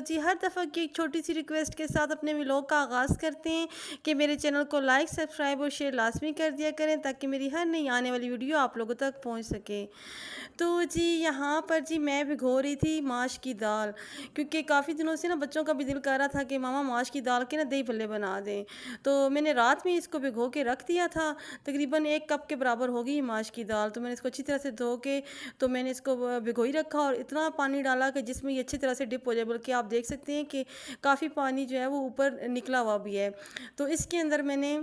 जी हर दफ़ा की एक छोटी सी रिक्वेस्ट के साथ अपने व्लॉग का आगाज़ करते हैं कि मेरे चैनल को लाइक सब्सक्राइब और शेयर लाजमी कर दिया करें ताकि मेरी हर नई आने वाली वीडियो आप लोगों तक पहुंच सके। तो जी यहाँ पर जी मैं भिगो रही थी माश की दाल, क्योंकि काफ़ी दिनों से ना बच्चों का भी दिल कर रहा था कि मामा माश की दाल के ना दही भल्ले बना दें। तो मैंने रात में इसको भिगो के रख दिया था। तकरीबन 1 कप के बराबर होगी माश की दाल। तो मैंने इसको अच्छी तरह से धो के तो मैंने इसको भिगो ही रखा और इतना पानी डाला कि जिसमें ये अच्छी तरह से डिप हो जाए, बल्कि आप देख सकते हैं कि काफ़ी पानी जो है वो ऊपर निकला हुआ भी है। तो इसके अंदर मैंने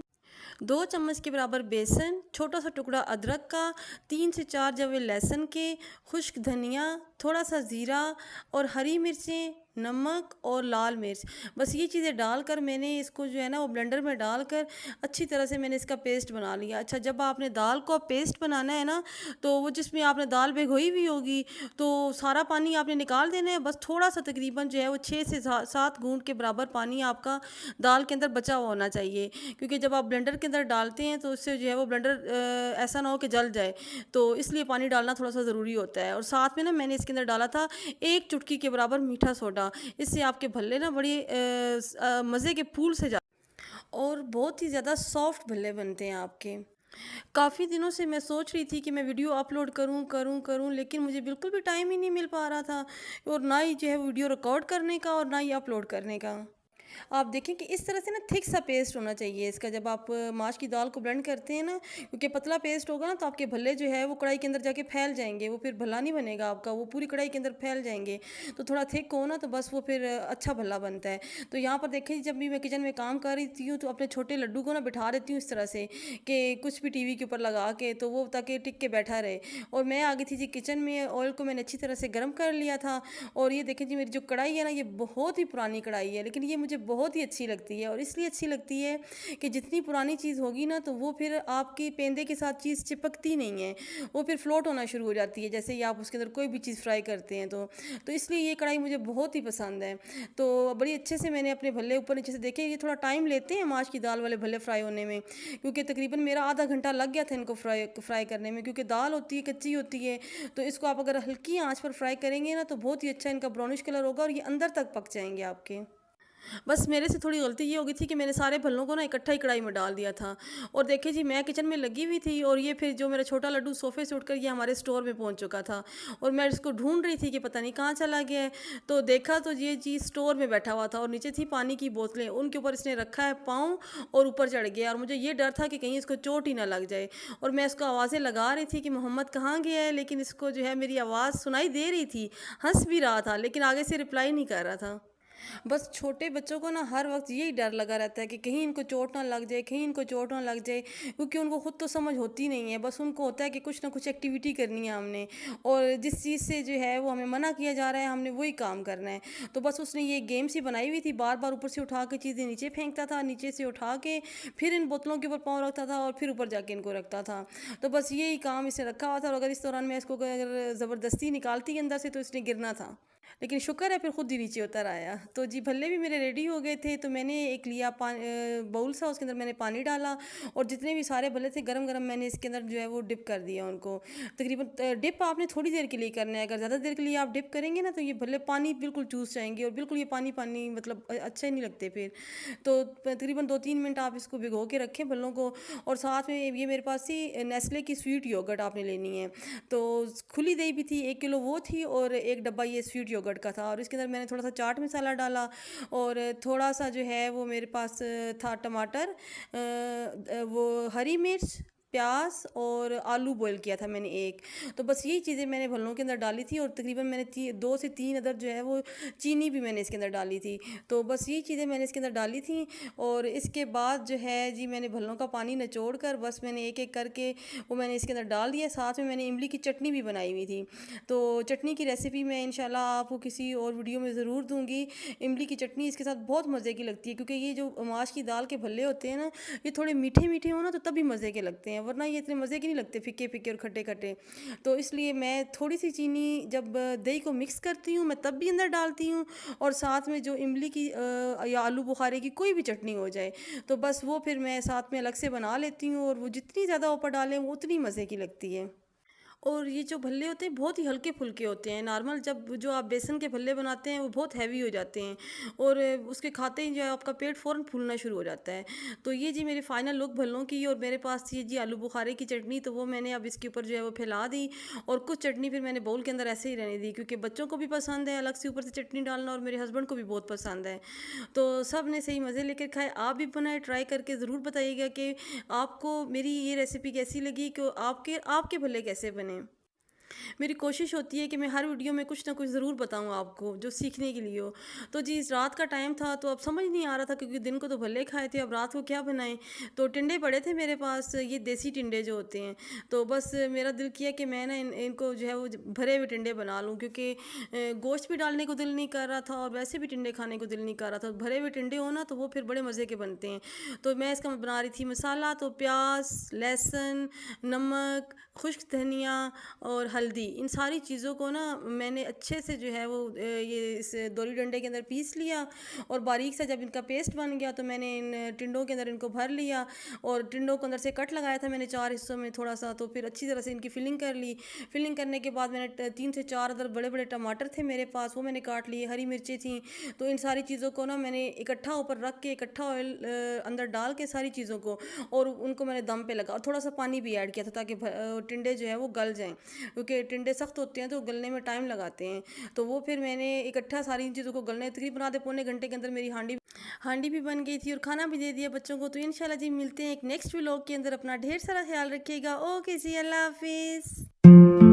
2 चम्मच के बराबर बेसन, छोटा सा टुकड़ा अदरक का, 3 से 4 जवे लहसुन के, खुश्क धनिया, थोड़ा सा ज़ीरा और हरी मिर्चें, नमक और लाल मिर्च, बस ये चीज़ें डालकर मैंने इसको जो है ना वो ब्लेंडर में डालकर अच्छी तरह से मैंने इसका पेस्ट बना लिया। अच्छा, जब आपने दाल को पेस्ट बनाना है ना, तो वो जिसमें आपने दाल भिगोई हुई होगी, तो सारा पानी आपने निकाल देना है। बस थोड़ा सा तकरीबन जो है वो 6 से 7 घूंट के बराबर पानी आपका दाल के अंदर बचा हुआ होना चाहिए, क्योंकि जब आप ब्लेंडर के अंदर डालते हैं तो उससे जो है वो ब्लेंडर ऐसा ना हो कि जल जाए, तो इसलिए पानी डालना थोड़ा सा ज़रूरी होता है। और साथ में ना मैंने इसके अंदर डाला था 1 चुटकी के बराबर मीठा सोडा। इससे आपके भल्ले ना बड़ी मज़े के फूल से जा और बहुत ही ज़्यादा सॉफ्ट भल्ले बनते हैं आपके। काफ़ी दिनों से मैं सोच रही थी कि मैं वीडियो अपलोड करूं करूं करूं, लेकिन मुझे बिल्कुल भी टाइम ही नहीं मिल पा रहा था, और ना ही जो है वीडियो रिकॉर्ड करने का और ना ही अपलोड करने का। आप देखें कि इस तरह से ना थिक सा पेस्ट होना चाहिए इसका, जब आप माश की दाल को ब्लेंड करते हैं ना, क्योंकि पतला पेस्ट होगा ना तो आपके भल्ले जो है वो कढ़ाई के अंदर जाके फैल जाएंगे, वो फिर भल्ला नहीं बनेगा आपका, वो पूरी कढ़ाई के अंदर फैल जाएंगे। तो थोड़ा थिक हो ना तो बस वो फिर अच्छा भल्ला बनता है। तो यहाँ पर देखें, जब भी मैं किचन में काम कर रही हूँ तो अपने छोटे लड्डू को ना बिठा देती हूँ इस तरह से कि कुछ भी टीवी के ऊपर लगा के, तो वो ताकि टिक के बैठा रहे। और मैं आ गई थी जी किचन में, ऑयल को मैंने अच्छी तरह से गर्म कर लिया था। और ये देखें जी, मेरी जो कढ़ाई है ना, ये बहुत ही पुरानी कढ़ाई है, लेकिन ये मुझे बहुत ही अच्छी लगती है। और इसलिए अच्छी लगती है कि जितनी पुरानी चीज़ होगी ना, तो वो फिर आपकी पेंदे के साथ चीज़ चिपकती नहीं है, वो फिर फ्लोट होना शुरू हो जाती है जैसे ही आप उसके अंदर कोई भी चीज़ फ्राई करते हैं। तो इसलिए ये कढ़ाई मुझे बहुत ही पसंद है। तो बड़ी अच्छे से मैंने अपने भल्ले ऊपर नीचे से देखे, ये थोड़ा टाइम लेते हैं माश की दाल वाले भल्ले फ्राई होने में, क्योंकि तकरीबन मेरा आधा घंटा लग गया था इनको फ्राई फ्राई करने में, क्योंकि दाल होती है कच्ची होती है। तो इसको आप अगर हल्की आंच पर फ्राई करेंगे ना, तो बहुत ही अच्छा इनका ब्राउनिश कलर होगा और ये अंदर तक पक जाएंगे आपके। बस मेरे से थोड़ी गलती ये हो गई थी कि मैंने सारे भल्लों को ना इकट्ठा ही कढ़ाई में डाल दिया था। और देखिए जी, मैं किचन में लगी हुई थी और ये फिर जो मेरा छोटा लड्डू सोफ़े से उठकर ये हमारे स्टोर में पहुंच चुका था, और मैं इसको ढूंढ रही थी कि पता नहीं कहाँ चला गया है। तो देखा तो ये जी स्टोर में बैठा हुआ था और नीचे थी पानी की बोतलें, उनके ऊपर इसने रखा है पाँव और ऊपर चढ़ गया, और मुझे ये डर था कि कहीं इसको चोट ही ना लग जाए। और मैं इसको आवाज़ें लगा रही थी कि मोहम्मद कहाँ गया है, लेकिन इसको जो है मेरी आवाज़ सुनाई दे रही थी, हंस भी रहा था, लेकिन आगे से रिप्लाई नहीं कर रहा था। बस छोटे बच्चों को ना हर वक्त यही डर लगा रहता है कि कहीं इनको चोट ना लग जाए, कहीं इनको चोट ना लग जाए, क्योंकि उनको खुद तो समझ होती नहीं है। बस उनको होता है कि कुछ ना कुछ एक्टिविटी करनी है हमने, और जिस चीज़ से जो है वो हमें मना किया जा रहा है हमने वही काम करना है। तो बस उसने ये गेम सी बनाई हुई थी, बार बार ऊपर से उठा के चीज़ें नीचे फेंकता था, नीचे से उठा के फिर इन बोतलों के ऊपर पाँव रखता था और फिर ऊपर जाके इनको रखता था। तो बस यही काम इसने रखा हुआ था, और अगर इस दौरान मैं इसको अगर ज़बरदस्ती निकालती अंदर से तो इसने गिरना था, लेकिन शुक्र है फिर खुद ही नीचे उतर आया। तो जी भल्ले भी मेरे रेडी हो गए थे, तो मैंने एक लिया बाउल सा, उसके अंदर मैंने पानी डाला और जितने भी सारे भल्ले थे गरम गरम मैंने इसके अंदर जो है वो डिप कर दिया उनको। तकरीबन डिप आपने थोड़ी देर के लिए करना है, अगर ज़्यादा देर के लिए आप डिप करेंगे ना तो ये भल्ले पानी बिल्कुल चूस जाएंगे और बिल्कुल ये पानी पानी मतलब अच्छे नहीं लगते फिर। तो तकरीबन 2-3 मिनट आप इसको भिगो के रखें भल्लों को। और साथ में ये मेरे पास ही नेस्ले की स्वीट योगर्ट आपने लेनी है, तो खुली दही भी थी 1 किलो वो थी, और एक डब्बा ये स्वीट योगर्ट का था, और इसके अंदर मैंने थोड़ा सा चाट मसाला डाला, और थोड़ा सा जो है वो मेरे पास था टमाटर, वो हरी मिर्च, प्याज और आलू बॉईल किया था मैंने एक। तो बस यही चीज़ें मैंने भल्लों के अंदर डाली थी, और तकरीबन मैंने 2 से 3 अदर जो है वो चीनी भी मैंने इसके अंदर डाली थी। तो बस यही चीज़ें मैंने इसके अंदर डाली थी, और इसके बाद जो है जी मैंने भल्लों का पानी निचोड़ कर बस मैंने एक एक करके वो मैंने इसके अंदर डाल दिया। साथ में मैंने इमली की चटनी भी बनाई हुई थी, तो चटनी की रेसिपी मैं इंशाल्लाह आपको किसी और वीडियो में ज़रूर दूंगी। इमली की चटनी इसके साथ बहुत मज़े की लगती है, क्योंकि ये जो माश की दाल के भल्ले होते हैं ना, ये थोड़े मीठे मीठे हो ना तो तभी मज़े के लगते हैं, वरना ये इतने मज़े के नहीं लगते, फीके फीके और खट्टे खट्टे। तो इसलिए मैं थोड़ी सी चीनी जब दही को मिक्स करती हूँ मैं तब भी अंदर डालती हूँ, और साथ में जो इमली की या आलू बुखारे की कोई भी चटनी हो जाए तो बस वो फिर मैं साथ में अलग से बना लेती हूँ, और वो जितनी ज़्यादा ऊपर डालें वो उतनी मज़े की लगती है। और ये जो भल्ले होते हैं बहुत ही हल्के-फुल्के होते हैं। नॉर्मल जब जो आप बेसन के भल्ले बनाते हैं वो बहुत हैवी हो जाते हैं और उसके खाते ही जो है आपका पेट फ़ौरन फूलना शुरू हो जाता है। तो ये जी मेरी फाइनल लुक भल्लों की। और मेरे पास ये जी आलू बुखारे की चटनी, तो वो मैंने अब इसके ऊपर जो है वो फैला दी और कुछ चटनी फिर मैंने बाउल के अंदर ऐसे ही रहने दी, क्योंकि बच्चों को भी पसंद है अलग से ऊपर से चटनी डालना और मेरे हस्बैंड को भी बहुत पसंद है। तो सब ने सही मज़े लेकर खाए। आप भी बनाएँ, ट्राई करके ज़रूर बताइएगा कि आपको मेरी ये रेसिपी कैसी लगी, कि आपके आपके भल्ले कैसे बने। मेरी कोशिश होती है कि मैं हर वीडियो में कुछ ना कुछ ज़रूर बताऊँ आपको जो सीखने के लिए हो। तो जी इस रात का टाइम था, तो अब समझ नहीं आ रहा था, क्योंकि दिन को तो भल्ले खाए थे, अब रात को क्या बनाएँ? तो टिंडे पड़े थे मेरे पास, ये देसी टिंडे जो होते हैं। तो बस मेरा दिल किया कि मैं ना इनको जो है वो भरे हुए टिंडे बना लूँ, क्योंकि गोश्त भी डालने को दिल नहीं कर रहा था और वैसे भी टिंडे खाने को दिल नहीं कर रहा था। भरे हुए टिंडे हो ना तो वो फिर बड़े मज़े के बनते हैं। तो मैं इसका बना रही थी मसाला, तो प्याज़, लहसुन, नमक, खुश्क धनिया और हल्दी, इन सारी चीज़ों को ना मैंने अच्छे से जो है वो ये इस दोरी डंडे के अंदर पीस लिया और बारीक सा जब इनका पेस्ट बन गया तो मैंने इन टिंडों के अंदर इनको भर लिया और टिंडों को अंदर से कट लगाया था मैंने 4 हिस्सों में थोड़ा सा। तो फिर अच्छी तरह से इनकी फिलिंग कर ली। फिलिंग करने के बाद मैंने 3 से 4 अदर बड़े बड़े टमाटर थे मेरे पास, वो मैंने काट लिए, हरी मिर्चें थी। तो इन सारी चीज़ों को ना मैंने इकट्ठा ऊपर रख के इकट्ठा ऑयल अंदर डाल के सारी चीज़ों को, और उनको मैंने दम पे लगा और थोड़ा सा पानी भी ऐड किया था ताकि टिंडे जो है वो गल जाएँ, क्योंकि टिंडे सख्त होते हैं तो गलने में टाइम लगाते हैं। तो वो फिर मैंने इकट्ठा सारी इन चीज़ों को गलने तकरीबन आधे पौने घंटे के अंदर मेरी हांडी भी बन गई थी और खाना भी दे दिया बच्चों को। तो इंशाल्लाह जी मिलते हैं एक नेक्स्ट व्लॉग के अंदर। अपना ढेर सारा ख्याल रखिएगा। ओके जी, अल्लाह हाफिज़।